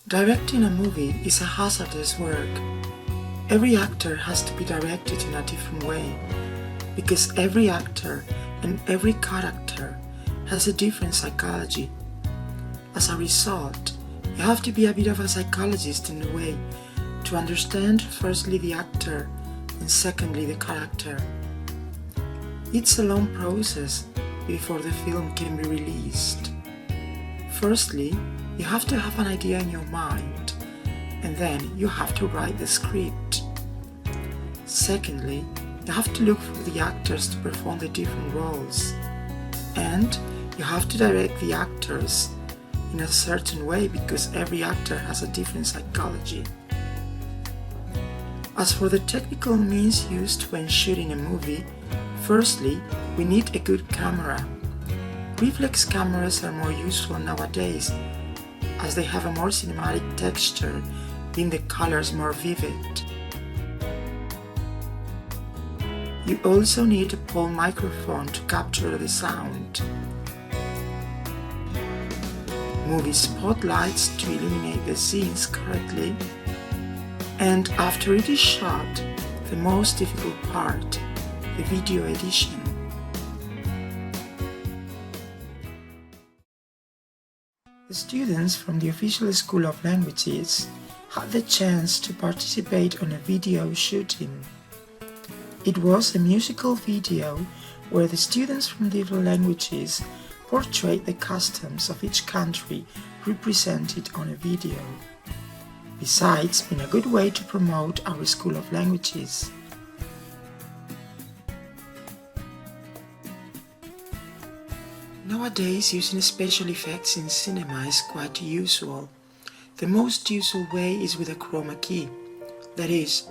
Directing a movie is a hazardous work. Every actor has to be directed in a different way because every actor and every character has a different psychology. As a result, you have to be a bit of a psychologist in a way to understand firstly the actor and secondly the character. It's a long process before the film can be released. Firstly, you have to have an idea in your mind, and then you have to write the script. Secondly, you have to look for the actors to perform the different roles, and you have to direct the actors in a certain way because every actor has a different psychology. As for the technical means used when shooting a movie, firstly, we need a good camera. Reflex cameras are more useful nowadays as they have a more cinematic texture, being the colors more vivid. You also need a pole microphone to capture the sound. Movie spotlights to illuminate the scenes correctly. And after it is shot, the most difficult part, the video edition. The students from the official School of Languages had the chance to participate on a video shooting. It was a musical video where the students from different languages portrayed the customs of each country represented on a video. Besides being a good way to promote our School of Languages. Nowadays, using special effects in cinema is quite usual. The most usual way is with a chroma key. That is,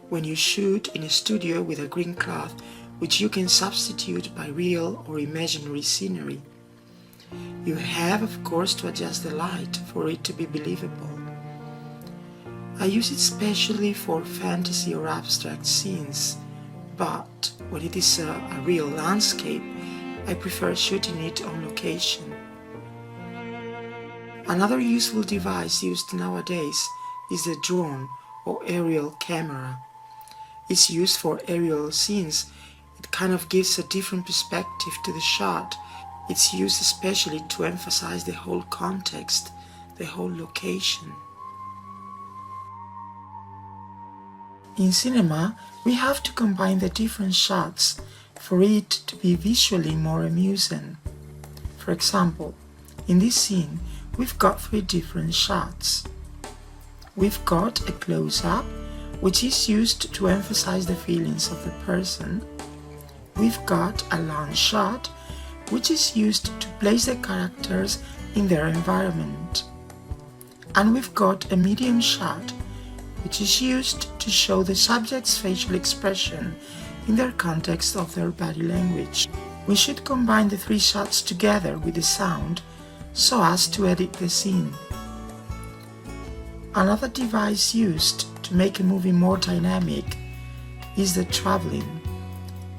when you shoot in a studio with a green cloth, which you can substitute by real or imaginary scenery. You have, of course, to adjust the light for it to be believable. I use it specially for fantasy or abstract scenes, but when it is a real landscape, I prefer shooting it on location. Another useful device used nowadays is the drone or aerial camera. It's used for aerial scenes. It kind of gives a different perspective to the shot. It's used especially to emphasize the whole context, the whole location. In cinema, we have to combine the different shots for it to be visually more amusing. For example, in this scene, we've got 3 different shots. We've got a close-up, which is used to emphasize the feelings of the person. We've got a long shot, which is used to place the characters in their environment. And we've got a medium shot, which is used to show the subject's facial expression in their context of their body language. We should combine the 3 shots together with the sound so as to edit the scene. Another device used to make a movie more dynamic is the traveling.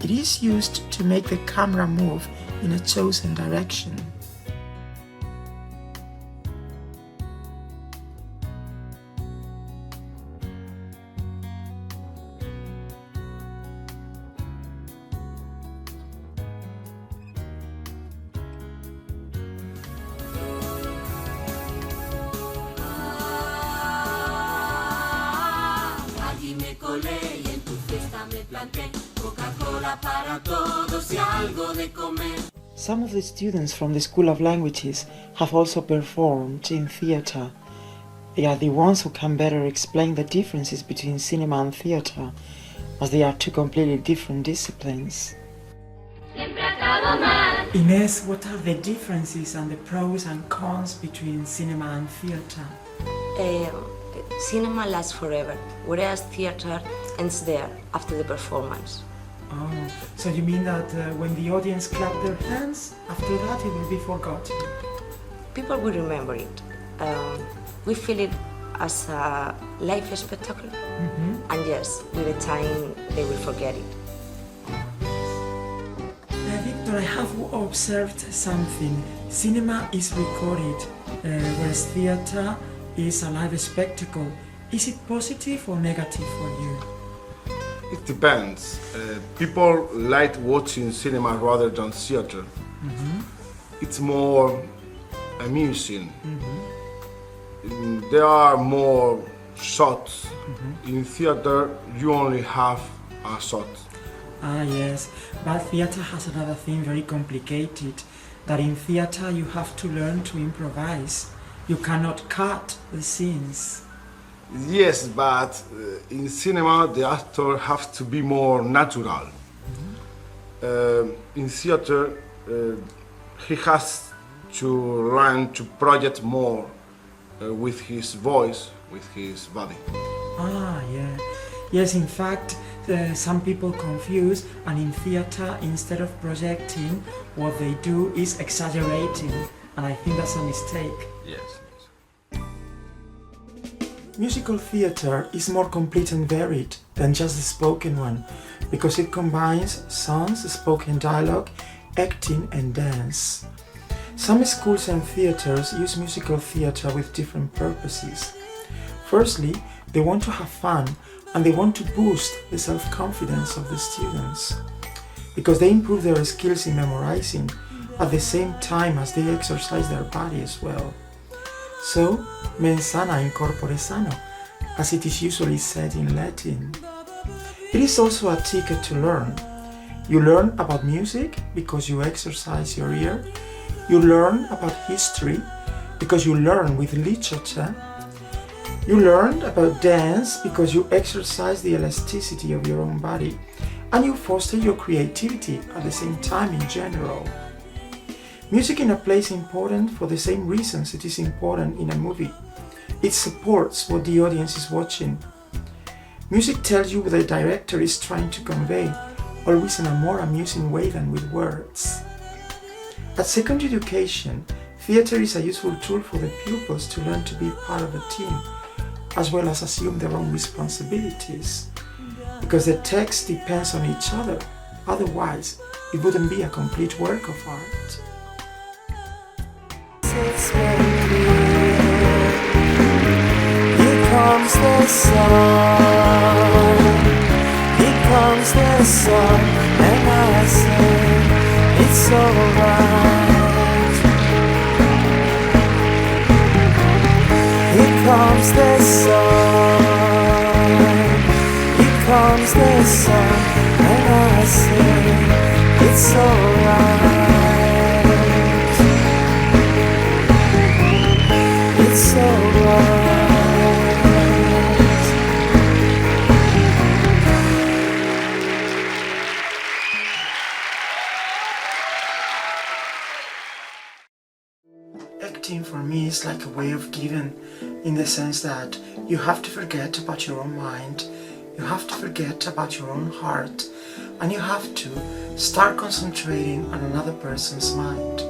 It is used to make the camera move in a chosen direction. Y en tu fiesta me planté Coca-Cola para todos y algo de comer. Some of the students from the School of Languages have also performed in theatre. They are the ones who can better explain the differences between cinema and theatre, as they are 2 completely different disciplines. Inés, what are the differences and the pros and cons between cinema and theatre? Cinema lasts forever, whereas theatre ends there after the performance. Oh, so you mean that when the audience clap their hands, after that it will be forgotten? People will remember it. We feel it as a live spectacle, and yes, with the time they will forget it. Victor, I have observed something. Cinema is recorded, whereas theatre is a live spectacle, is it positive or negative for you? It depends. People like watching cinema rather than theater. It's more amusing. There are more shots. In theater, you only have a shot. Ah, yes, but theater has another thing very complicated, that in theater you have to learn to improvise. You cannot cut the scenes. Yes, but in cinema, the actor has to be more natural. In theater, he has to learn to project more with his voice, with his body. Ah, yeah. Yes, in fact, some people confuse, and in theater, instead of projecting, what they do is exaggerating, and I think that's a mistake. Yes. Musical theater is more complete and varied than just the spoken one, because it combines songs, spoken dialogue, acting, and dance. Some schools and theaters use musical theater with different purposes. Firstly, they want to have fun and they want to boost the self-confidence of the students, because they improve their skills in memorizing at the same time as they exercise their body as well. So, mens sana in corpore sano, as it is usually said in Latin. It is also a ticket to learn. You learn about music because you exercise your ear. You learn about history because you learn with literature. You learn about dance because you exercise the elasticity of your own body, and you foster your creativity at the same time in general. Music in a play is important for the same reasons it is important in a movie. It supports what the audience is watching. Music tells you what the director is trying to convey, always in a more amusing way than with words. At secondary education, theatre is a useful tool for the pupils to learn to be part of a team, as well as assume their own responsibilities, because the text depends on each other. Otherwise, it wouldn't be a complete work of art. Here comes the sun, here comes the sun, and I say it's alright. Here comes the sun, here comes the sun, and I say it's alright. It's alright. Acting for me is like a way of giving, in the sense that you have to forget about your own mind, you have to forget about your own heart, and you have to start concentrating on another person's mind,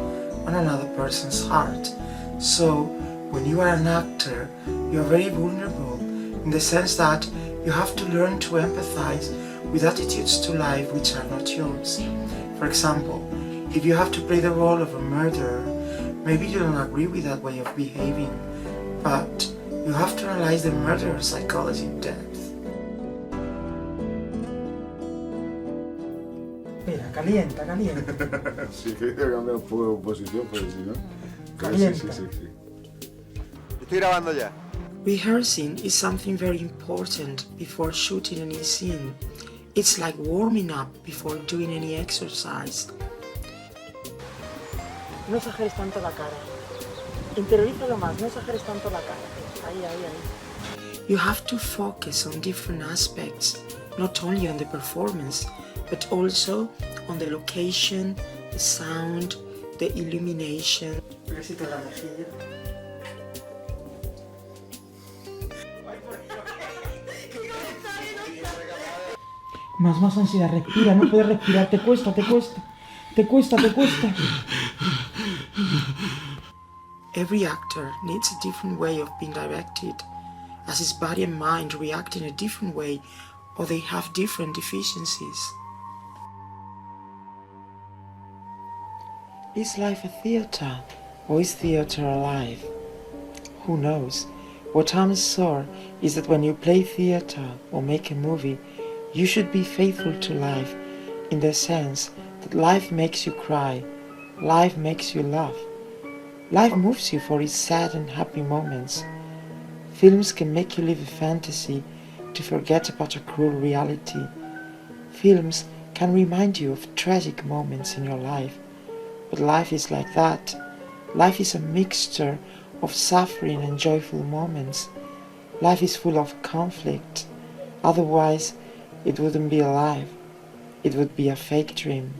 on another person's heart. So when you are an actor, you are very vulnerable, in the sense that you have to learn to empathize with attitudes to life which are not yours. For example, if you have to play the role of a murderer, maybe you don't agree with that way of behaving, but you have to analyze the murderer's psychology in depth. Mira, calienta, calienta. Sí, que cambiar un poco de posición, pero si no. Calienta. Sí. Estoy grabando ya. Rehearsing is something very important before shooting any scene. It's like warming up before doing any exercise. No exageres tanto la cara. Interiorízalo más, no exageres tanto la cara. Ahí. You have to focus on different aspects, not only on the performance, but also on the location, the sound, the illumination. Besito en la mejilla. Más ansiedad, respira, no puedes respirar, te cuesta. Every actor needs a different way of being directed, as his body and mind react in a different way, or they have different deficiencies. Is life a theater, or is theater alive? Who knows? What Thomas saw is that when you play theater or make a movie, you should be faithful to life in the sense that life makes you cry, life makes you laugh. Life moves you for its sad and happy moments. Films can make you live a fantasy to forget about a cruel reality. Films can remind you of tragic moments in your life. But life is like that. Life is a mixture of suffering and joyful moments. Life is full of conflict. Otherwise, it wouldn't be alive. It would be a fake dream.